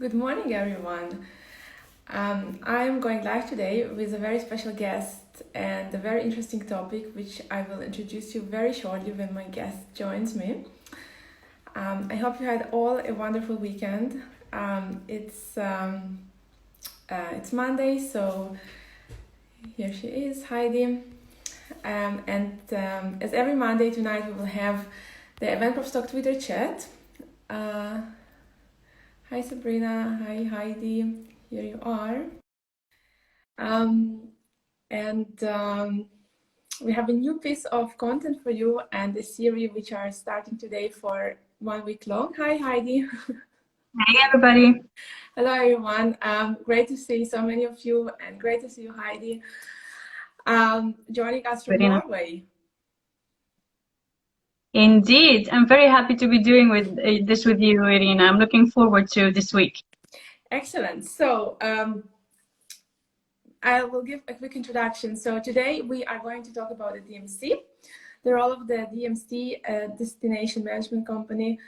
Good morning, everyone. I'm going live today with a very special guest and a very interesting topic, which I will introduce you very shortly when my guest joins me. I hope you had all a wonderful weekend. It's Monday, so here she is, Heidi. As every Monday tonight, we will have the Eventprovstock Twitter chat. Hi Sabrina, hi Heidi, here you are. We have a new piece of content for you and a series which are starting today for 1 week long. Hi Heidi. Hey everybody. Hello everyone. Great to see so many of you and great to see you, Heidi, joining us from Irina. Norway. Indeed, I'm very happy to be doing this with you, Irina. I'm looking forward to this week. Excellent. So I will give a quick introduction. So today we are going to talk about the DMC, the role of the DMC, Destination Management Company,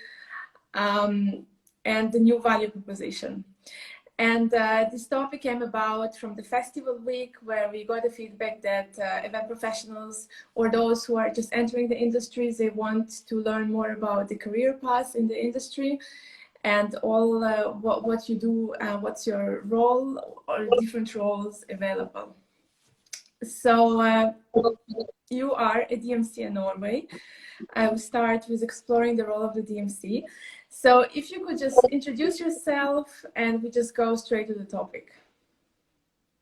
and the new value proposition. And this topic came about from the festival week, where we got the feedback that event professionals or those who are just entering the industries, they want to learn more about the career path in the industry and all what you do, what's your role or different roles available. So you are a DMC in Norway. I will start with exploring the role of the DMC. So if you could just introduce yourself and we just go straight to the topic.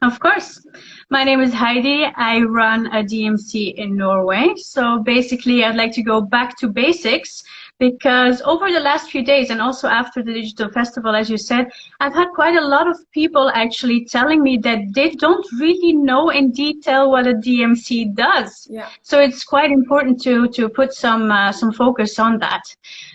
Of course. My name is Heidi. I run a DMC in Norway. So basically, I'd like to go back to basics because over the last few days and also after the digital festival, as you said, I've had quite a lot of people actually telling me that they don't really know in detail what a DMC does. Yeah. So it's quite important to put some focus on that.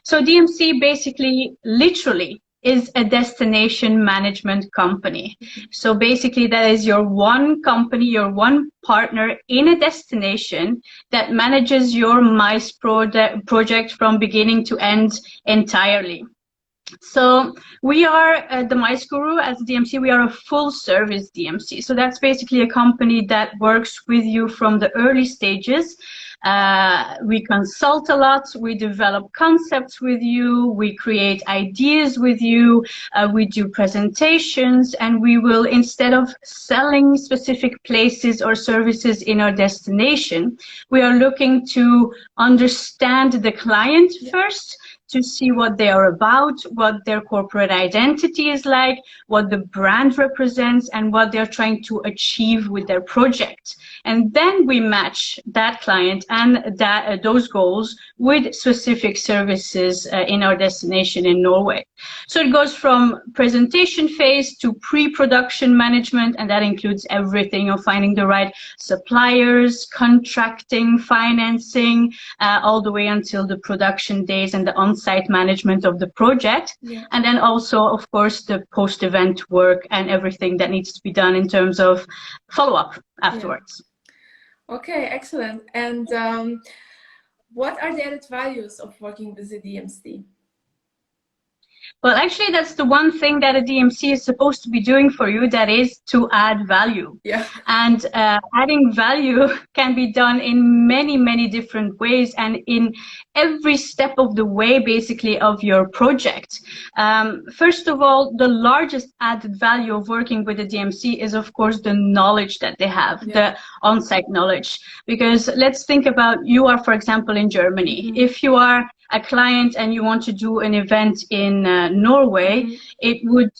So DMC basically, literally, is a destination management company. So basically that is your one company, your one partner in a destination that manages your MICE project from beginning to end entirely. So we are the MICE Guru as DMC. We are a full service DMC. So that's basically a company that works with you from the early stages. We consult a lot, we develop concepts with you, we create ideas with you, we do presentations, and we will, instead of selling specific places or services in our destination, we are looking to understand the client first, to see what they are about, what their corporate identity is like, what the brand represents, and what they're trying to achieve with their project. And then we match that client and those goals with specific services in our destination in Norway. So it goes from presentation phase to pre-production management, and that includes everything of finding the right suppliers, contracting, financing, all the way until the production days and the on-site management of the project. Yeah. And then also, of course, the post-event work and everything that needs to be done in terms of follow-up afterwards. Yeah. Okay, excellent. And what are the added values of working with the DMC? Well, actually, that's the one thing that a DMC is supposed to be doing for you, that is to add value. Yeah. And adding value can be done in many, many different ways and in every step of the way, basically, of your project. First of all, the largest added value of working with a DMC is, of course, the knowledge that they have, the on-site knowledge. Because let's think about, you are, for example, in Germany. If you are a client and you want to do an event in Norway, it would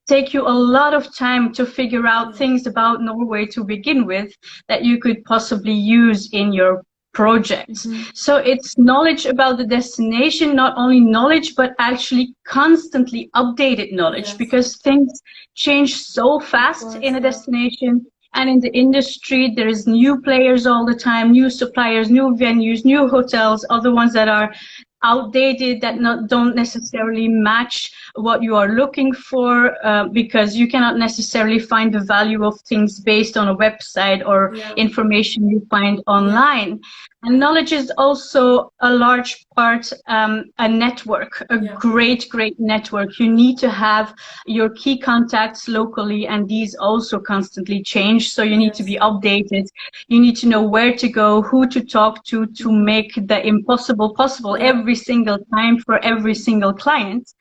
take you a lot of time to figure out things about Norway to begin with that you could possibly use in your project. So it's knowledge about the destination, not only knowledge, but actually constantly updated knowledge, because things change so fast in a destination. And in the industry, there is new players all the time, new suppliers, new venues, new hotels, other ones that are outdated, that don't necessarily match what you are looking for, because you cannot necessarily find the value of things based on a website or information you find online. And knowledge is also a large part, a network, a great network. You need to have your key contacts locally, and these also constantly change. So you need to be updated. You need to know where to go, who to talk to make the impossible possible every single time for every single client.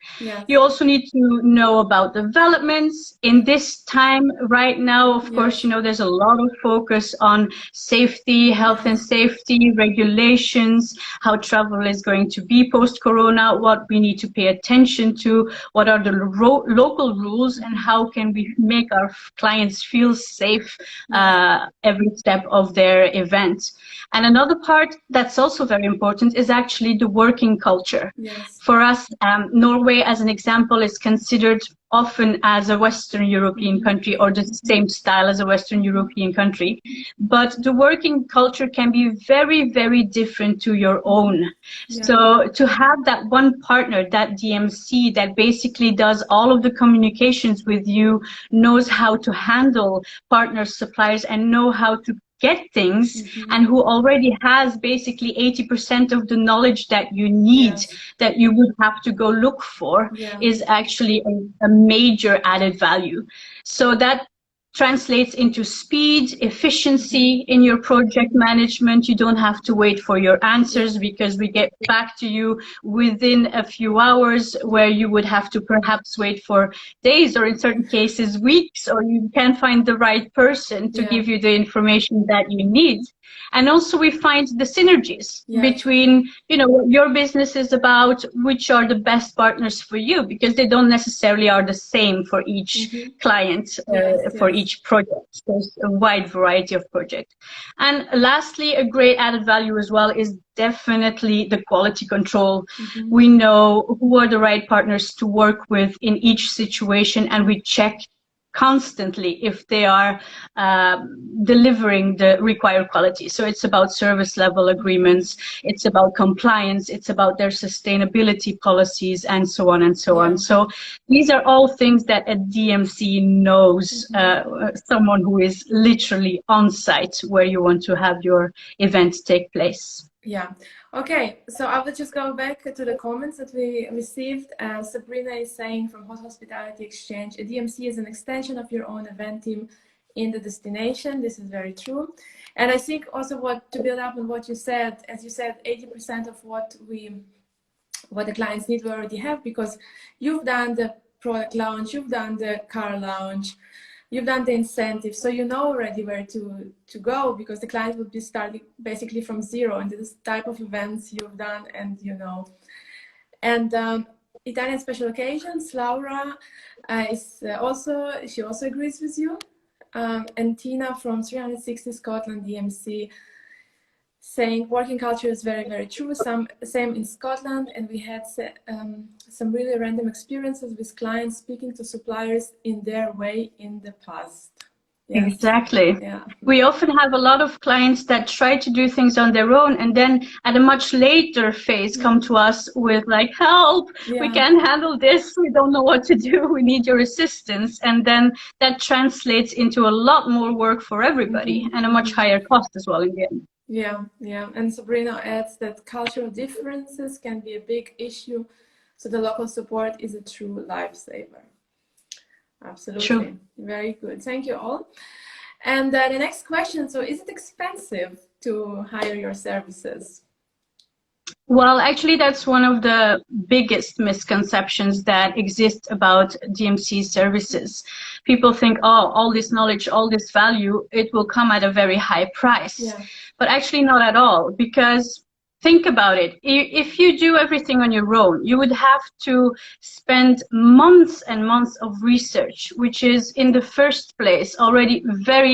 You also need to know about developments in this time right now. Of course, you know, there's a lot of focus on safety, health and safety, regulations, how travel is going to be post-corona, what we need to pay attention to, what are the local rules, and how can we make our clients feel safe every step of their event. And another part that's also very important is actually the working culture. For us, Norway, as an example, is considered often as a Western European country, or the same style as a Western European country. But the working culture can be very, very different to your own. So to have that one partner, that DMC, that basically does all of the communications with you, knows how to handle partners, suppliers, and know how to get things, and who already has basically 80% of the knowledge that you need, that you would have to go look for, is actually a major added value. So that translates into speed, efficiency in your project management. You don't have to wait for your answers, because we get back to you within a few hours, where you would have to perhaps wait for days, or in certain cases weeks, or you can't find the right person to give you the information that you need. And also we find the synergies between, you know, what your business is about, which are the best partners for you, because they don't necessarily are the same for each client, for each project. There's a wide variety of projects. And lastly, a great added value as well is definitely the quality control. We know who are the right partners to work with in each situation, and we check constantly if they are delivering the required quality. So it's about service level agreements, it's about compliance, it's about their sustainability policies, and so on and so on. So these are all things that a DMC knows, someone who is literally on site where you want to have your event take place. Okay, so I will just go back to the comments that we received. Sabrina is saying from Hot Hospitality Exchange, a DMC is an extension of your own event team in the destination. This is very true. And I think also, what to build up on what you said, as you said, 80% of what the clients need we already have, because you've done the product launch, you've done the car launch, you've done the incentive, so you know already where to go, because the client will be starting basically from zero, and this type of events you've done, and you know. And Italian special occasions, Laura she also agrees with you, and Tina from 360 Scotland DMC saying working culture is very, very true. Same in Scotland, and we had some really random experiences with clients speaking to suppliers in their way in the past. Exactly. We often have a lot of clients that try to do things on their own, and then at a much later phase come to us with like, help, we can't handle this, we don't know what to do, we need your assistance. And then that translates into a lot more work for everybody, and a much higher cost as well in the end. And Sabrina adds that cultural differences can be a big issue, so the local support is a true lifesaver. Absolutely. True. Very good. Thank you all. And the next question, so is it expensive to hire your services? Well, actually, that's one of the biggest misconceptions that exist about DMC services. People think, oh, all this knowledge, all this value, it will come at a very high price. But actually not at all, because think about it. If you do everything on your own, you would have to spend months and months of research, which is in the first place already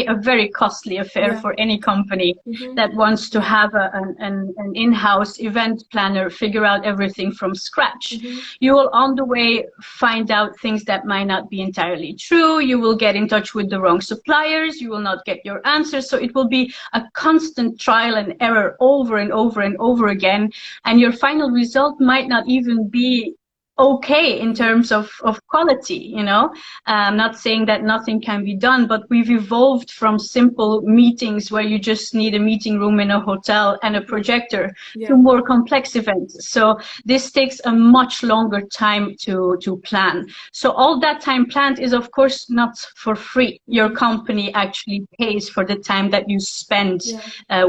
a very costly affair for any company that wants to have an in-house event planner, figure out everything from scratch. You will on the way find out things that might not be entirely true. You will get in touch with the wrong suppliers. You will not get your answers. So it will be a constant trial and error over and over and over over again, and your final result might not even be okay in terms of quality, you know. I'm not saying that nothing can be done, but we've evolved from simple meetings where you just need a meeting room in a hotel and a projector to more complex events. So this takes a much longer time to plan. So all that time planned is of course not for free. Your company actually pays for the time that you spend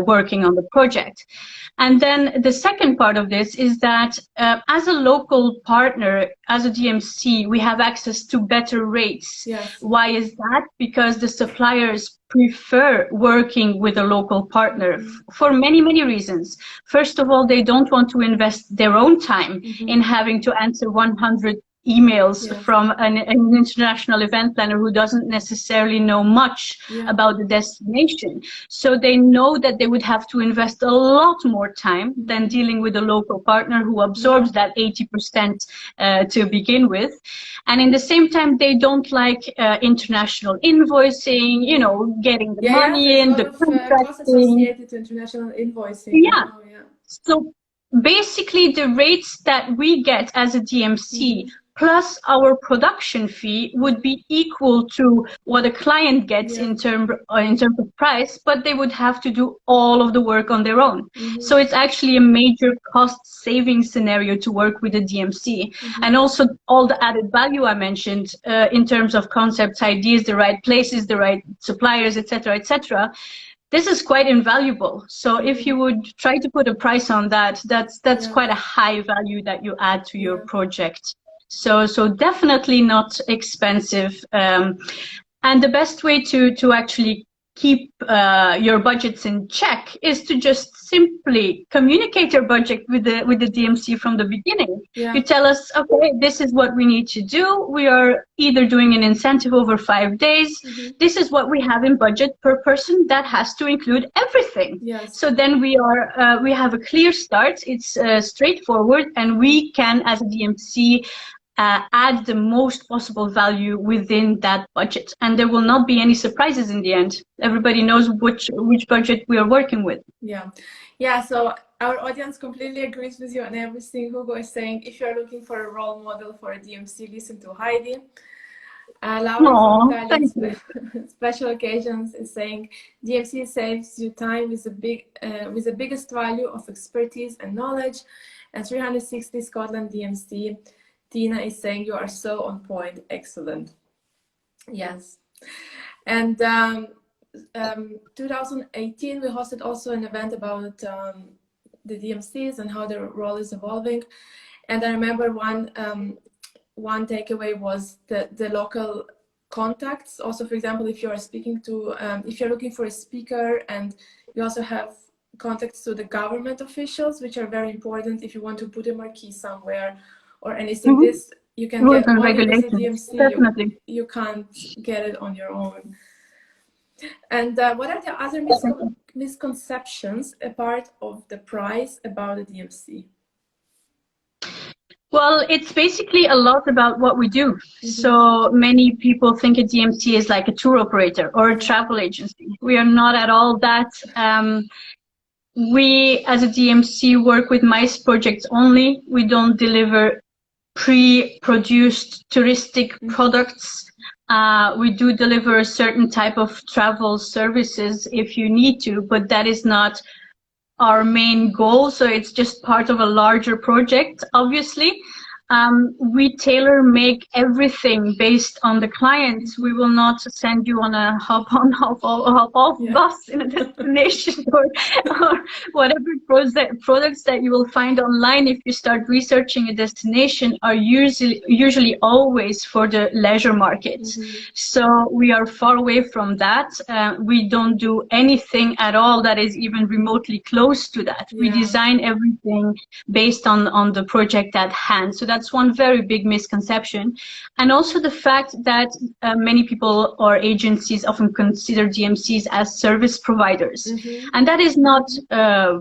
working on the project. And then the second part of this is that as a local partner, as a DMC, we have access to better rates. Why is that? Because the suppliers prefer working with a local partner for many, many reasons. First of all, they don't want to invest their own time in having to answer 100 emails from an international event planner who doesn't necessarily know much about the destination. So they know that they would have to invest a lot more time than dealing with a local partner who absorbs that 80% to begin with. And in the same time, they don't like international invoicing, you know, getting the money in, the costs associated to international invoicing. So basically the rates that we get as a DMC plus our production fee would be equal to what a client gets in terms of price, but they would have to do all of the work on their own. So it's actually a major cost saving scenario to work with a DMC. And also all the added value I mentioned in terms of concepts, ideas, the right places, the right suppliers, etc., etc. This is quite invaluable. So if you would try to put a price on that, that's quite a high value that you add to your project. So definitely not expensive. And the best way to actually keep your budgets in check is to just simply communicate your budget with the DMC from the beginning. You tell us, okay, this is what we need to do. We are either doing an incentive over 5 days. This is what we have in budget per person. That has to include everything. So then we have a clear start. It's straightforward, and we can, as a DMC, add the most possible value within that budget, and there will not be any surprises in the end. Everybody knows which budget we are working with. So our audience completely agrees with you on everything Hugo is saying. If you're looking for a role model for a DMC, listen to Heidi. Laura from Special Occasions is saying DMC saves you time with the biggest value of expertise and knowledge. And 360 Scotland DMC, Tina is saying you are so on point. Excellent. Yes. And 2018 we hosted also an event about the DMCs and how their role is evolving. And I remember one takeaway was the local contacts. Also, for example, if you are speaking to, if you're looking for a speaker, and you also have contacts to the government officials, which are very important if you want to put a marquee somewhere or anything. This you can get only as a DMC. You can't get it on your own. And what are the other misconceptions apart of the price about a DMC? Well, it's basically a lot about what we do. So many people think a DMC is like a tour operator or a travel agency. We are not at all that. We, as a DMC, work with MICE projects only. We don't deliver pre-produced touristic products. We do deliver a certain type of travel services if you need to, but that is not our main goal. So it's just part of a larger project, obviously. We tailor make everything based on the clients. We will not send you on a hop on, hop off bus in a destination or whatever products that you will find online. If you start researching a destination, are usually always for the leisure market. So we are far away from that. We don't do anything at all that is even remotely close to that. We design everything based on the project at hand. So that's That's one very big misconception. And also the fact that many people or agencies often consider DMCs as service providers. And that is not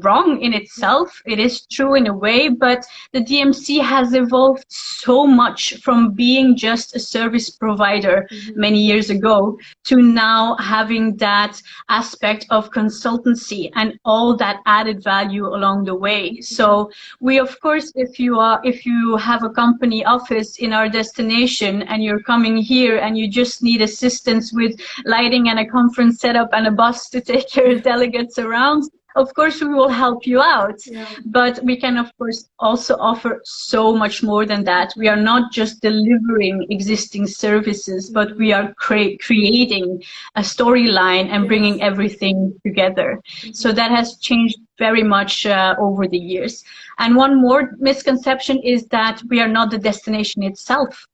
wrong in itself. It is true in a way, but the DMC has evolved so much from being just a service provider many years ago to now having that aspect of consultancy and all that added value along the way. So we, of course, if you have a company office in our destination and you're coming here and you just need assistance with lighting and a conference setup and a bus to take your delegates around, of course we will help you out. But we can, of course, also offer so much more than that. We are not just delivering existing services, but we are creating a storyline and bringing everything together. So that has changed very much over the years. And one more misconception is that we are not the destination itself.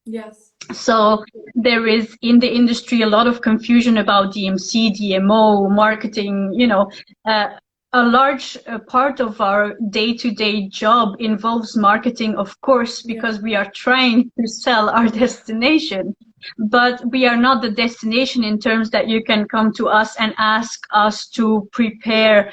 So there is in the industry a lot of confusion about DMC, DMO, marketing, you know. A large part of our day-to-day job involves marketing, of course, because we are trying to sell our destination. But we are not the destination in terms that you can come to us and ask us to prepare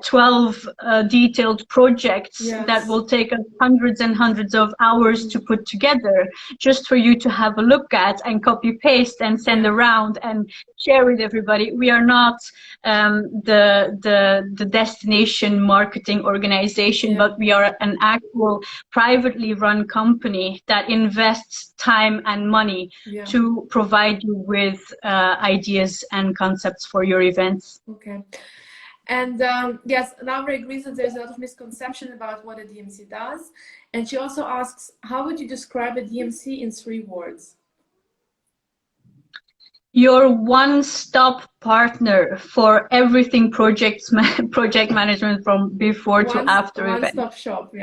12 detailed projects that will take us hundreds and hundreds of hours to put together, just for you to have a look at and copy paste and send around and share with everybody. We are not the destination marketing organization, but we are an actual privately run company that invests time and money to provide you with ideas and concepts for your events. And yes, Laura agrees that there's a lot of misconception about what a DMC does. And she also asks, how would you describe a DMC in 3 words? Your one-stop partner for everything project management from before to after event. One-stop shop,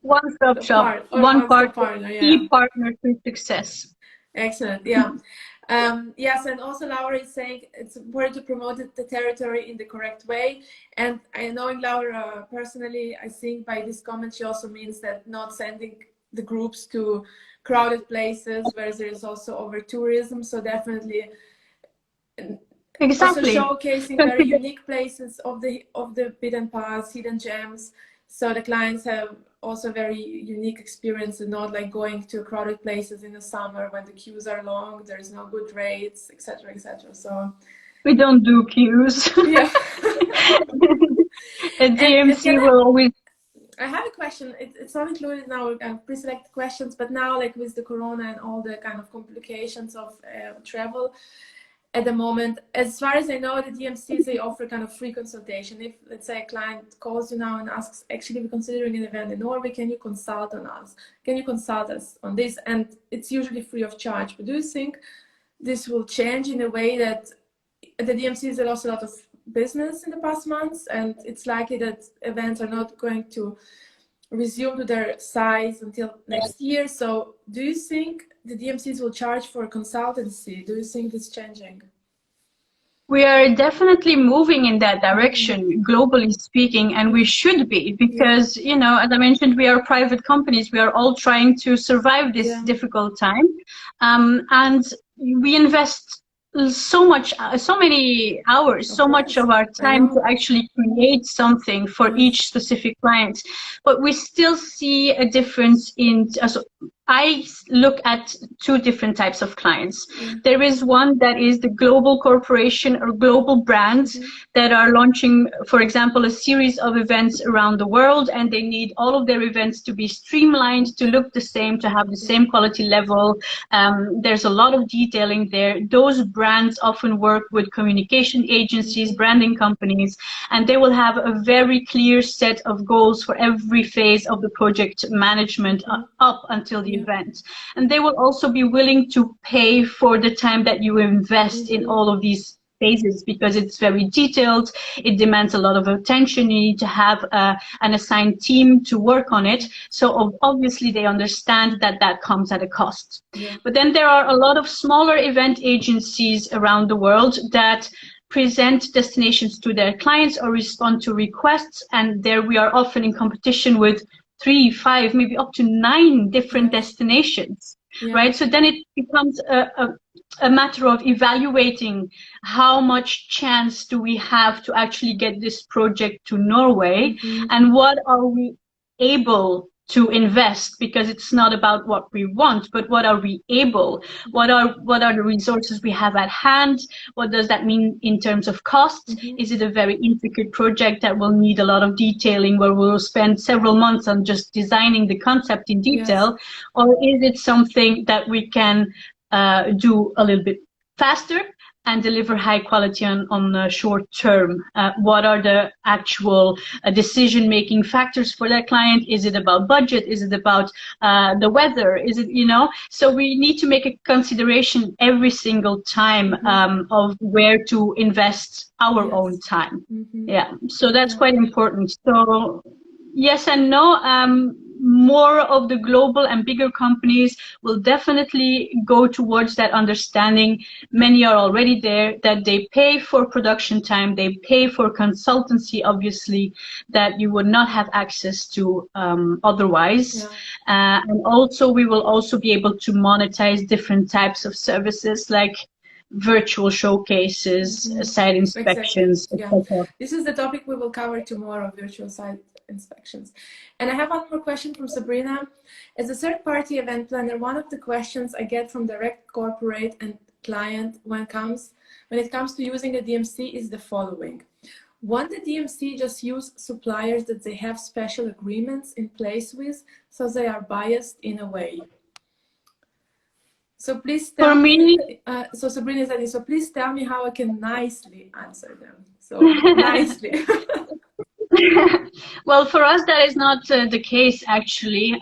One-stop shop, one partner, key partner to success. Excellent, yes, and also Laura is saying it's important to promote the territory in the correct way. And knowing Laura personally, I think by this comment she also means that not sending the groups to crowded places where there is also over tourism. So definitely, also showcasing very unique places of the beaten paths, hidden gems. So the clients have also very unique experience and not like going to crowded places in the summer when the queues are long, there is no good rates, etc., etc. So we don't do queues. A DMC will always. I have a question. It's not included in our pre-selected questions, but now, like with the corona and all the kind of complications of travel at the moment, as far as I know, the DMCs, they offer kind of free consultation. If, let's say, a client calls you now and asks, actually, we're considering an event in Norway, can you consult on us? Can you consult us on this? And it's usually free of charge. But do you think this will change in a way that the DMCs lost a lot of business in the past months, and it's likely that events are not going to resume to their size until next year? So do you think the DMCs will charge for consultancy? Do you think it's changing? We are definitely moving in that direction, globally speaking, and we should be, because, you know, as I mentioned, we are private companies. We are all trying to survive this difficult time, and we invest so many hours, so much of our time to actually create something for each specific client. But we still see a difference in, I look at 2 different types of clients. There is one that is the global corporation or global brands that are launching, for example, a series of events around the world, and they need all of their events to be streamlined, to look the same, to have the same quality level. There's a lot of detailing there. Those brands often work with communication agencies, branding companies, and they will have a very clear set of goals for every phase of the project management up until the event. And they will also be willing to pay for the time that you invest in all of these phases, because it's very detailed, it demands a lot of attention, you need to have an assigned team to work on it. So obviously they understand that that comes at a cost. But then there are a lot of smaller event agencies around the world that present destinations to their clients or respond to requests, and there we are often in competition with 3, 5, maybe up to 9 different destinations, right? So then it becomes a matter of evaluating how much chance do we have to actually get this project to Norway, and what are we able to invest, because it's not about what we want, but what are we able, what are the resources we have at hand, what does that mean in terms of cost. Is it a very intricate project that will need a lot of detailing, where we'll spend several months on just designing the concept in detail, or is it something that we can do a little bit faster and deliver high quality on the short term? What are the actual decision-making factors for that client? Is it about budget? Is it about the weather? Is it, so we need to make a consideration every single time of where to invest our own time. Yeah, so that's quite important. So yes and no. More of the global and bigger companies will definitely go towards that understanding. Many are already there, that they pay for production time, they pay for consultancy, obviously, that you would not have access to otherwise. And also, we will also be able to monetize different types of services, like virtual showcases, site inspections, etc. This is the topic we will cover tomorrow, virtual site inspections. And I have one more question from Sabrina. As a third-party event planner, one of the questions I get from direct corporate and client when it comes to using a DMC is the following. Won't the DMC just use suppliers that they have special agreements in place with, so they are biased in a way? So please tell me, so Sabrina said, so please tell me how I can nicely answer them. So nicely. Well, for us, that is not the case, actually.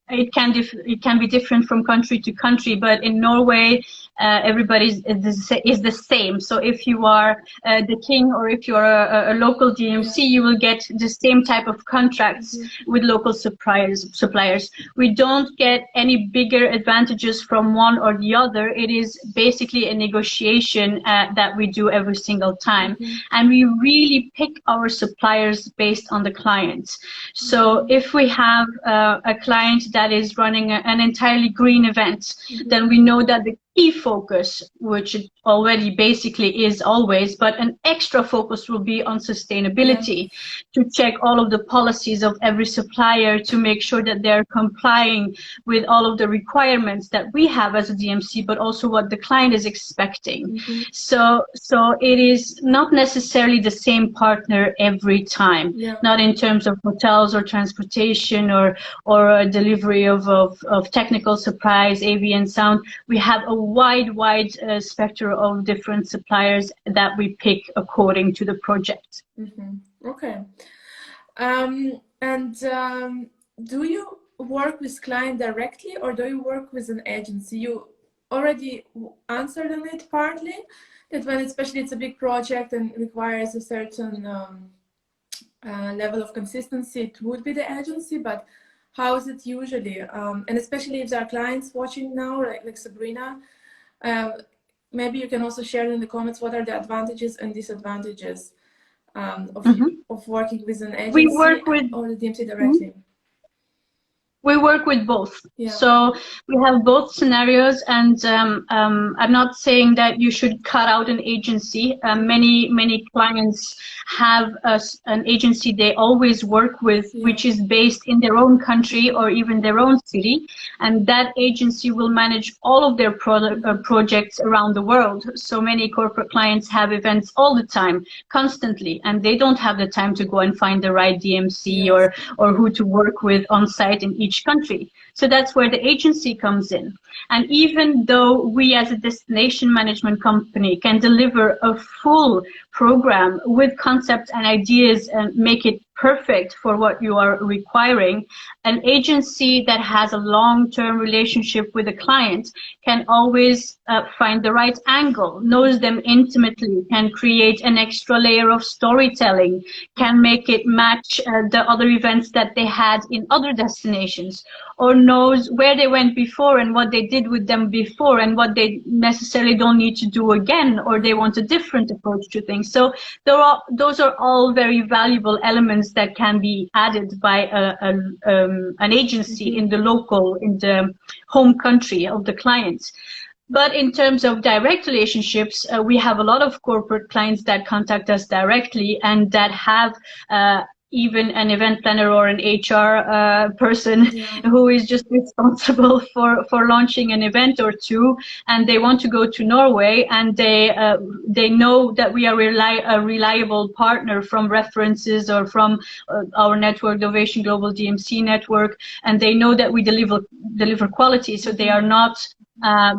It can be different from country to country, but in Norway, everybody is the same. So if you are the king, or if you're a local DMC, you will get the same type of contracts with local suppliers. We don't get any bigger advantages from one or the other. It is basically a negotiation that we do every single time. And we really pick our suppliers based on the client. So if we have a client that is running an entirely green event, then we know that the key focus, which it already basically is always, but an extra focus will be on sustainability, to check all of the policies of every supplier, to make sure that they're complying with all of the requirements that we have as a DMC, but also what the client is expecting. So it is not necessarily the same partner every time, not in terms of hotels or transportation or delivery of technical supplies, AV and sound. We have a wide spectrum of different suppliers that we pick according to the project. Okay. Do you work with client directly, or do you work with an agency? You already answered on it partly, that when especially it's a big project and requires a certain level of consistency, it would be the agency, but how is it usually? And especially if there are clients watching now, like Sabrina, maybe you can also share in the comments what are the advantages and disadvantages of working with an agency or the DMC directly. We work with both. So we have both scenarios, and I'm not saying that you should cut out an agency. Many clients have an agency they always work with, which is based in their own country or even their own city, and that agency will manage all of their projects around the world. So many corporate clients have events all the time, constantly, and they don't have the time to go and find the right DMC or who to work with on site in each country. So that's where the agency comes in. And even though we as a destination management company can deliver a full program with concepts and ideas and make it perfect for what you are requiring, an agency that has a long-term relationship with a client can always find the right angle, knows them intimately, can create an extra layer of storytelling, can make it match the other events that they had in other destinations, or knows where they went before and what they did with them before and what they necessarily don't need to do again, or they want a different approach to things. So those are all very valuable elements influence that can be added by an agency in the home country of the client. But in terms of direct relationships, we have a lot of corporate clients that contact us directly and that have even an event planner or an HR person who is just responsible for launching an event or two, and they want to go to Norway, and they know that we are a reliable partner from references or from our network, the Ovation Global DMC network, and they know that we deliver quality, so they are not.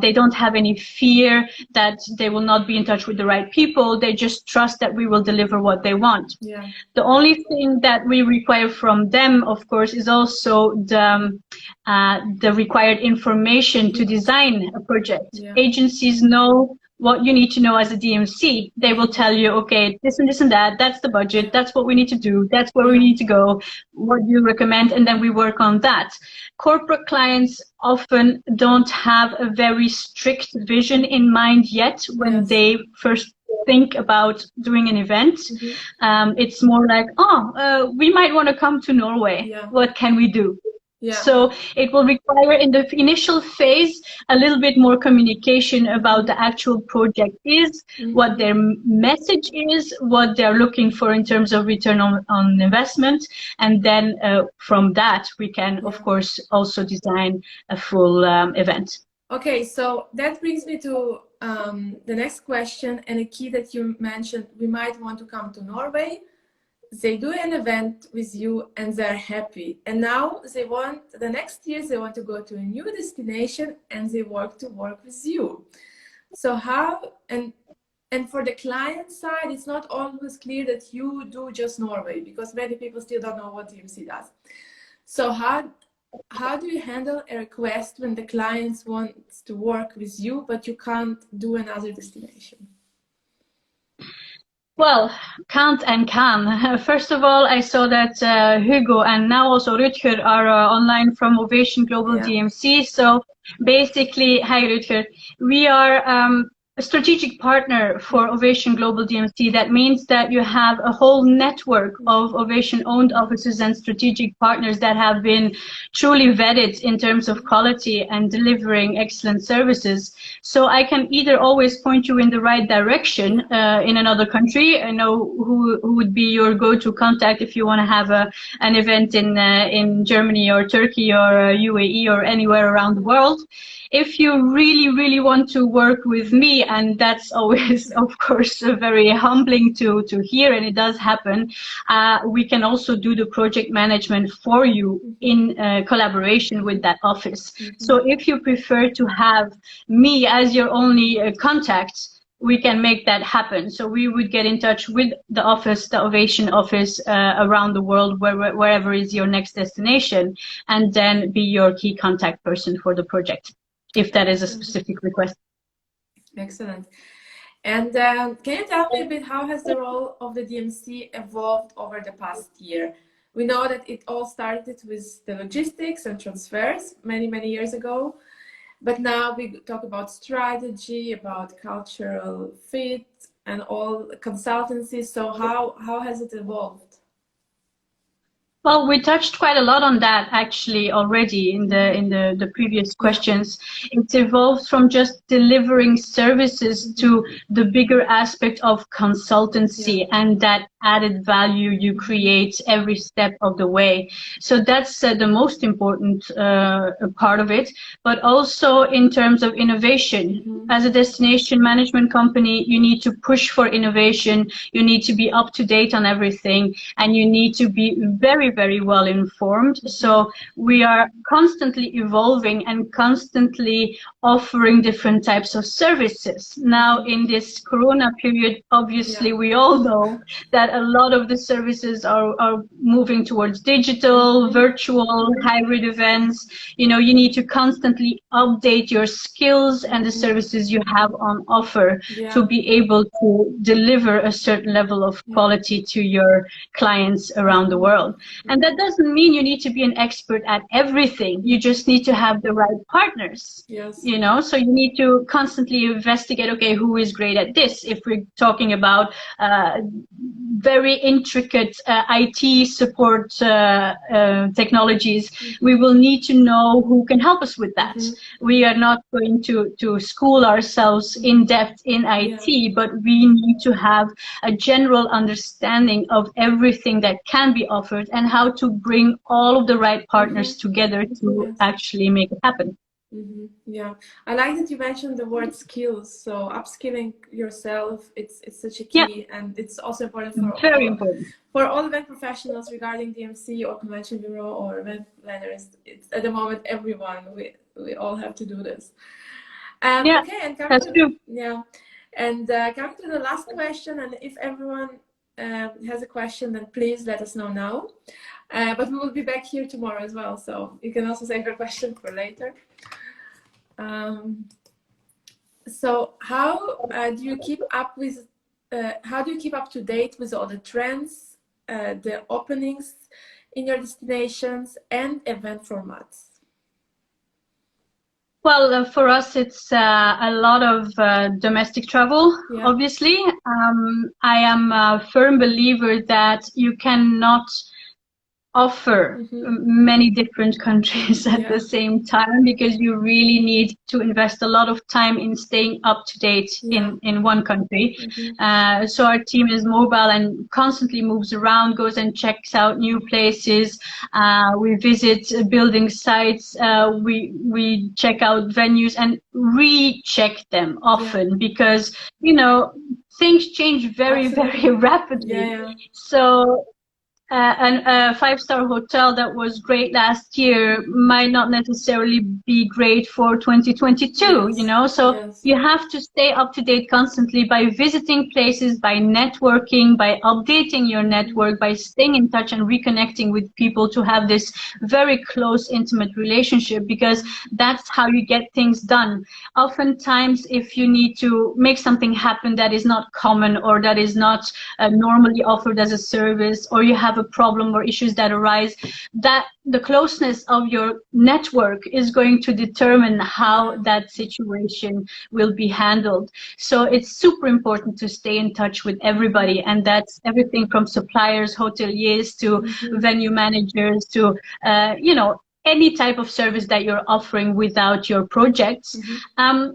They don't have any fear that they will not be in touch with the right people. They just trust that we will deliver what they want. Yeah. The only thing that we require from them, of course, is also the required information to design a project. Yeah. Agencies know what you need to know as a DMC. They will tell you, okay, this and this and that, that's the budget, that's what we need to do, that's where we need to go, what do you recommend, and then we work on that. Corporate clients often don't have a very strict vision in mind yet when they first think about doing an event. It's more like, we might want to come to Norway. What can we do? So it will require in the initial phase a little bit more communication about the actual project is, what their message is, what they're looking for in terms of return on investment. And then from that, we can, of course, also design a full event. Okay, so that brings me to the next question, and a key that you mentioned, we might want to come to Norway. They do an event with you and they're happy, and now they want the next year they want to go to a new destination and they work with you. So how, and for the client side, it's not always clear that you do just Norway, because many people still don't know what DMC does. So how do you handle a request when the client wants to work with you but you can't do another destination? Well, can't and can. First of all, I saw that Hugo and now also Rutger are online from Ovation Global DMC. So basically, hi Rutger, we are a strategic partner for Ovation Global DMC. That means that you have a whole network of Ovation-owned offices and strategic partners that have been truly vetted in terms of quality and delivering excellent services. So I can either always point you in the right direction in another country. I know who would be your go-to contact if you want to have an event in Germany or Turkey or UAE or anywhere around the world. If you really, really want to work with me, and that's always, of course, very humbling to hear, and it does happen, we can also do the project management for you in collaboration with that office. So if you prefer to have me as your only contact, we can make that happen. So we would get in touch with the office, the Ovation office around the world, wherever is your next destination, and then be your key contact person for the project, if that is a specific request. Excellent. And can you tell me a bit, how has the role of the DMC evolved over the past year? We know that it all started with the logistics and transfers many, many years ago. But now we talk about strategy, about cultural fit, and all consultancy. So how has it evolved? Well, we touched quite a lot on that actually already in the previous questions. It's evolved from just delivering services to the bigger aspect of consultancy and that added value you create every step of the way. So that's the most important part of it. But also in terms of innovation, as a destination management company, you need to push for innovation. You need to be up to date on everything, and you need to be very, very well informed. So we are constantly evolving and constantly offering different types of services. Now in this Corona period, obviously we all know that a lot of the services are moving towards digital, virtual, hybrid events. You know, you need to constantly update your skills and the services you have on offer to be able to deliver a certain level of quality to your clients around the world. And that doesn't mean you need to be an expert at everything. You just need to have the right partners. Yes. you know, so you need to constantly investigate, okay, who is great at this? If we're talking about very intricate IT support technologies, we will need to know who can help us with that. We are not going to school ourselves in depth in IT, but we need to have a general understanding of everything that can be offered and how to bring all of the right partners together to actually make it happen. Yeah, I like that you mentioned the word skills. So upskilling yourself, it's such a key, and it's also important for all event professionals regarding DMC or convention bureau or event planners. It's at the moment everyone. We all have to do this. Okay, and coming to the last question, and if everyone has a question, then please let us know now. But we will be back here tomorrow as well, so you can also save your question for later. So how do you keep up with? How do you keep up to date with all the trends, the openings in your destinations, and event formats? Well, for us, it's a lot of domestic travel, obviously. I am a firm believer that you cannot offer many different countries at the same time, because you really need to invest a lot of time in staying up to date in one country. So our team is mobile and constantly moves around, goes and checks out new places. We visit building sites. We check out venues and recheck them often because, you know, things change very, very rapidly. So a five-star hotel that was great last year might not necessarily be great for 2022, you know, so you have to stay up to date constantly by visiting places, by networking, by updating your network, by staying in touch and reconnecting with people to have this very close, intimate relationship, because that's how you get things done. Oftentimes, if you need to make something happen that is not common or that is not normally offered as a service, or you have a problem or issues that arise, that the closeness of your network is going to determine how that situation will be handled. So it's super important to stay in touch with everybody, and that's everything from suppliers, hoteliers, to venue managers, to you know, any type of service that you're offering without your projects.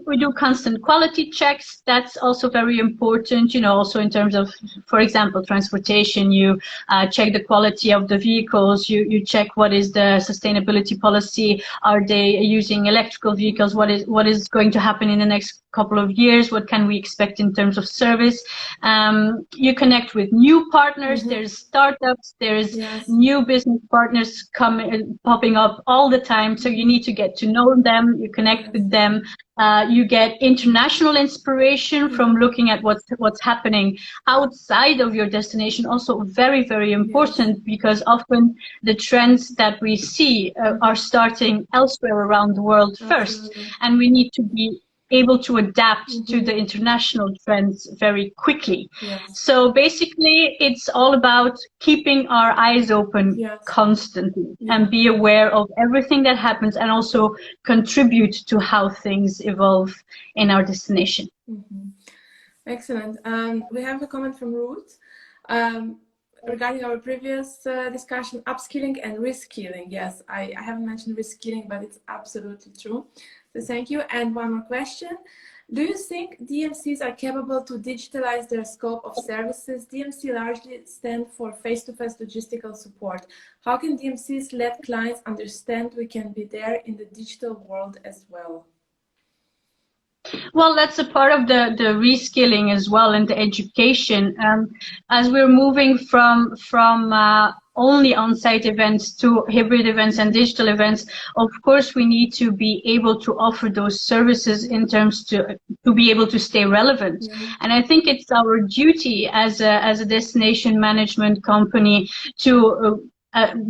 We do constant quality checks. That's also very important, you know, also in terms of, for example, transportation. You check the quality of the vehicles. You check what is the sustainability policy. Are they using electrical vehicles? What is going to happen in the next couple of years? What can we expect in terms of service? You connect with new partners. There's startups. There's new business partners popping up all the time, so you need to get to know them. You connect with them. You get international inspiration from looking at what's happening outside of your destination. Also very, very important, because often the trends that we see are starting elsewhere around the world first, and we need to be able to adapt to the international trends very quickly. So basically, it's all about keeping our eyes open constantly and be aware of everything that happens, and also contribute to how things evolve in our destination. Excellent. We have a comment from Ruth regarding our previous discussion, upskilling and reskilling. Yes, I haven't mentioned reskilling, but it's absolutely true. So thank you. And one more question. Do you think DMCs are capable to digitalize their scope of services? DMC largely stand for face-to-face logistical support. How can DMCs let clients understand we can be there in the digital world as well? Well, that's a part of the reskilling as well, and the education. As we're moving from only on-site events to hybrid events and digital events, of course we need to be able to offer those services in terms to be able to stay relevant. And I think it's our duty as a destination management company to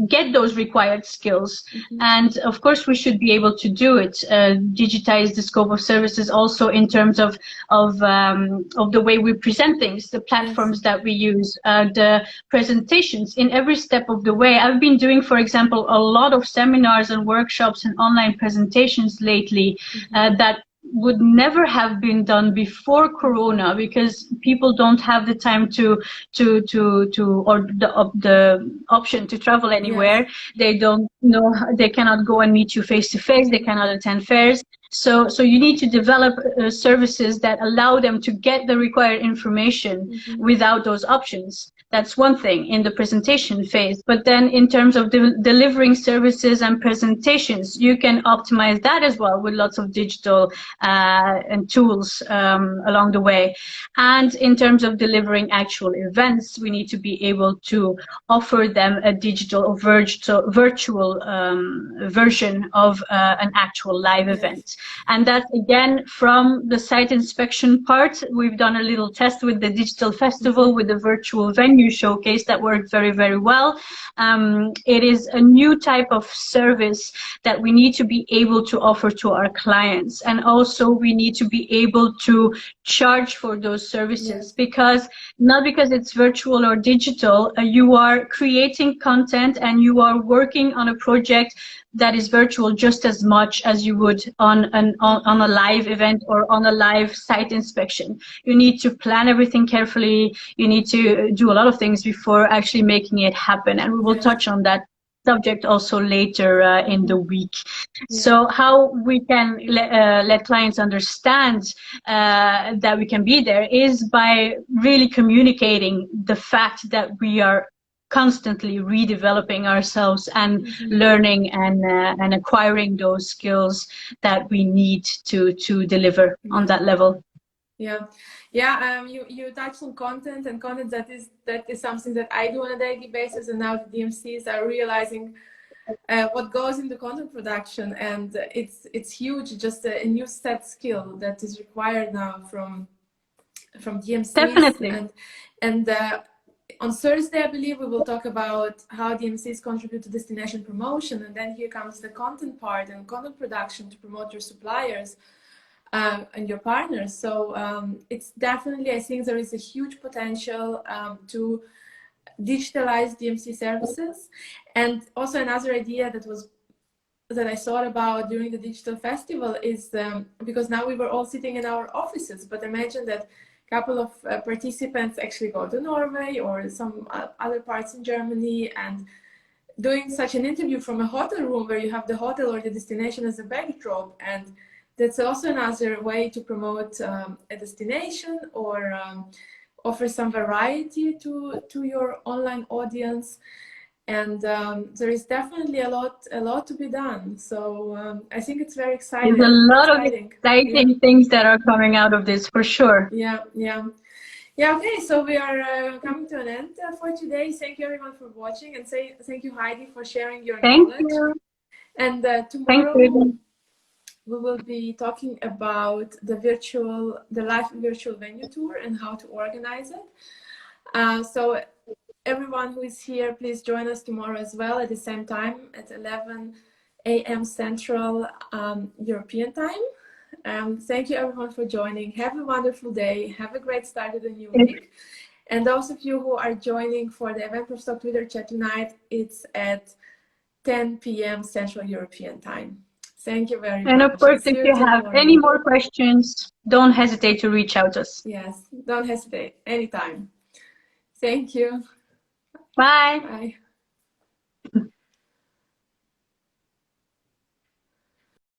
get those required skills. And of course we should be able to do it, digitize the scope of services also in terms of the way we present things, the platforms that we use, the presentations in every step of the way. I've been doing, for example, a lot of seminars and workshops and online presentations lately that would never have been done before Corona, because people don't have the time or the option to travel anywhere. They don't know, they cannot go and meet you face to face. They cannot attend fairs. So you need to develop services that allow them to get the required information without those options. That's one thing in the presentation phase. But then in terms of delivering services and presentations, you can optimize that as well with lots of digital and tools along the way. And in terms of delivering actual events, we need to be able to offer them a digital or virtual version of an actual live event. And that, again, from the site inspection part, we've done a little test with the digital festival with the virtual venue showcase that worked very, very well. It is a new type of service that we need to be able to offer to our clients. And also we need to be able to charge for those services, because not because it's virtual or digital, you are creating content and you are working on a project that is virtual just as much as you would on a live event or on a live site inspection. You need to plan everything carefully. You need to do a lot of things before actually making it happen. And we will touch on that subject also later in the week. So how we can let clients understand that we can be there is by really communicating the fact that we are constantly redeveloping ourselves and learning and acquiring those skills that we need to deliver on that level. You touched on content, and content that is something that I do on a daily basis, and now the DMCs are realizing what goes into content production, and it's huge, just a new set skill that is required now from DMCs. Definitely. And on Thursday, I believe, we will talk about how DMCs contribute to destination promotion, and then here comes the content part and content production to promote your suppliers and your partners. So it's definitely, I think there is a huge potential to digitalize DMC services. And also another idea that I thought about during the digital festival is because now we were all sitting in our offices, but imagine that couple of participants actually go to Norway or some other parts in Germany, and doing such an interview from a hotel room where you have the hotel or the destination as a backdrop. And that's also another way to promote a destination or offer some variety to your online audience. And there is definitely a lot to be done. So I think it's very exciting. There's a lot of exciting things that are coming out of this, for sure. Okay, so we are coming to an end for today. Thank you everyone for watching, and thank you, Heidi, for sharing your knowledge. Thank you. And tomorrow we will be talking about the live virtual venue tour and how to organize it. So everyone who is here, please join us tomorrow as well at the same time at 11 a.m. Central European time. Thank you everyone for joining. Have a wonderful day. Have a great start of the new week. And those of you who are joining for the Event Stock Twitter chat tonight, it's at 10 p.m. Central European time. Thank you very much. And of course, if you have any more questions, don't hesitate to reach out to us. Yes, don't hesitate. Anytime. Thank you. Bye. Bye.